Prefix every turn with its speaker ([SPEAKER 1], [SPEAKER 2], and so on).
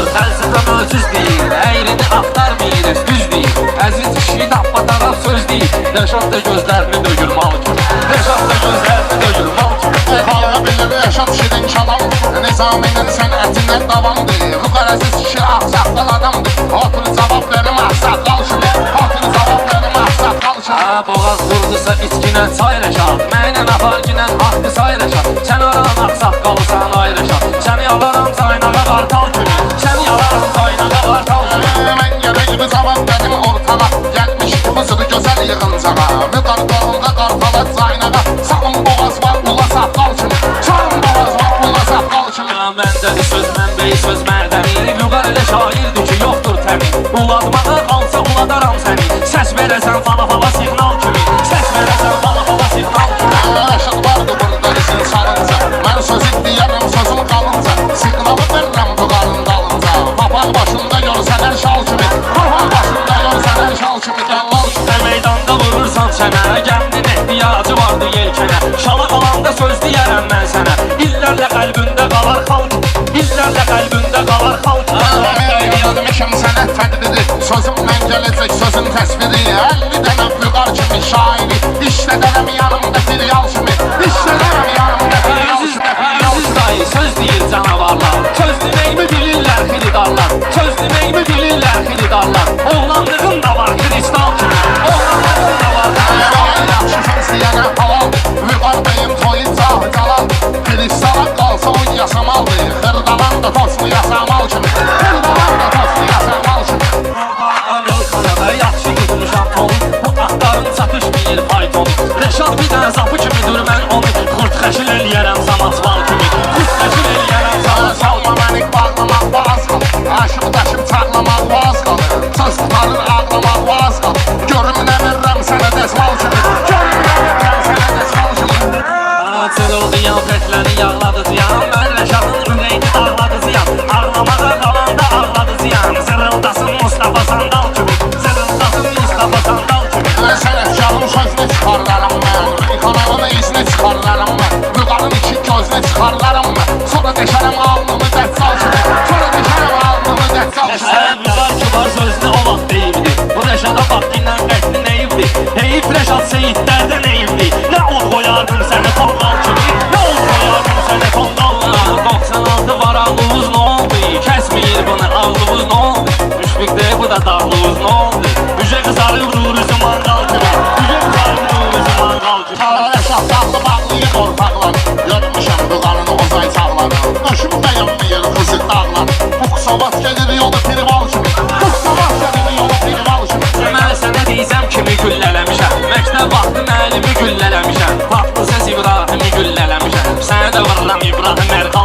[SPEAKER 1] yoktur, fəlsəfə möcüz deyil. Əyrini axtarmayırız, düz deyil. Əziz kişi tapma taraf söz deyil. Rəşad da gözlərini dögür mal kimi. Rəşad da gözlərini dögür mal kimi.
[SPEAKER 2] Xalqa bilir Rəşad şirin çalam, Nizaminin sənətindən davamdır. Bu qərəziz kişi ağsaqqal adamdır. Otur cavab verim ağsaqqal kimi. Otur cavab verim ağsaqqal kimi.
[SPEAKER 1] Boğaz vurdusa içkinə çay Rəşad, mənlə aparginən haqqı say Rəşad. Sən aran ağsaqqalısan ay Rəşad, səni alaram saynağa qartal kimi. Səni alaram saynağa qartal kimi.
[SPEAKER 2] Mən gərək bir cavab verim ortala, gəlmiş Mısır gözəl yığıncağa. Müqar qalında qartala saynağa, sağın boğaz var ula saqqal kimi. Sağın boğaz var ula saqqal kimi.
[SPEAKER 1] Məndədir söz, mənbəyi söz mərdəmi. Vüqar elə şairdir ki, yoxdur təmin. Uladmağa qalsa uladaram səni. Səs verəsən fala siqnal kimi. Səs verəsən fala siqnal kimi.
[SPEAKER 2] Rəşad vardı burada izin sarınca, mən söz idiyərəm sözüm qalınca. Siqnalı verirəm bu qarın dalınca. Papaq başında görsənər şal kimi. Papaq başında görsənər şal kimi. Dəllal kimi.
[SPEAKER 1] Meydanda vurursan sənə, gəmdin ehtiyacı vardı yelkənə. Şala qalanda söz deyərəm mən sənə. İllərlə qəlbündə qalar xalq, İllərlə qəlbündə qalar xalq.
[SPEAKER 2] Yazmışım sənət fədlidir, sözümdən gələcək sözün təsviri. 50 dənə vüqar kimi şairi, işlədərəm yanımda firyal kimi. İşlədərəm yanımda firyal kimi.
[SPEAKER 1] Əziz dayı, söz deyir canavarlar. Söz deməyimi bilirlər xilidarlar. Söz deməyimi bilirlər xilidarlar. Oğlanlığın da var kristal kimi. Oğlanlığın da var kristal kimi.
[SPEAKER 2] Yaxşı söz deyənə halal, vüqar bəyim toyun cahı calal. Kristala qalsa o yasamaldır, xırdalan da toslu yasamal kimi. Xırdalan da toslu yasamal kimi.
[SPEAKER 1] Ağıl kanada yaxşı qıdırmışam tonu. Bu axtarın çatışmayır faytonu. Rəşad bir dənə zapı kimidir mən onu. Xurt xəşil eləyərəm zamatval kimi. Xurt xəşil eləyərəm zamatval kimi.
[SPEAKER 2] Salma məni bağlamaq boğaz qalır, aşıq daşım çağlamaq boğaz qalır. Söz tutarır ağlamaq boğaz qalır. Görüm nə verirəm sənə dəsmal kimi. Görüm nə verirəm sənə dəsmal kimi.
[SPEAKER 1] Çırıldayan fətləri yağladı ziyan. Mən Rəşadın ürəyini dağladı ziyan. Ağlamağa qalanda ağladı ziyan. Zırıldasın Mustafa Sandal kimi. Zırıldasın Mustafa Sandal kimi.
[SPEAKER 2] Sənətkarın sözünü çıxarlaram mən, Reyxananın izini çıxarlaram mən. Vüqarın iki gözünü çıxarlaram mən. Sonra deşərəm alnımı dəccal kimi. Sonra deşərəm alnımı dəccal kimi.
[SPEAKER 1] Vüqar kibar sözünü o vaxt deyibdi. Bu Rəşada bax dinlən qəsdi neyibdi. Heyif Rəşad seyidlərdə neyibdi. Nə ol qoyardım səni tonqal kimi. Nə ol qoyardım səni tonqalla. 96 var ağlımız nə oldu? Kəsməyir bunu ağlımız nə oldu? Müşfiqdə bu da dağlımız nə oldu? Müjə qızarır ruruzu manqal kimi. Müjə qızarır ruruzu manqal kimi.
[SPEAKER 2] Rəşad dağlı bağlıyıq ortaqlar. Görmüşəm vüqarını ozay çağlar. Döşüm dayanmayır xızıq dağlar. Bu xısavat gelir yolu pirval kimi. Bu xısavat gelir yolu pirval kimi.
[SPEAKER 1] Mən sənə deyizəm kimi güllələmişəm. Məktəb vaxtı müəllimi güllələmişəm. Vaxtı səs İbrahimi güllələmişəm. Sənə də vururam İbrahim Ərqal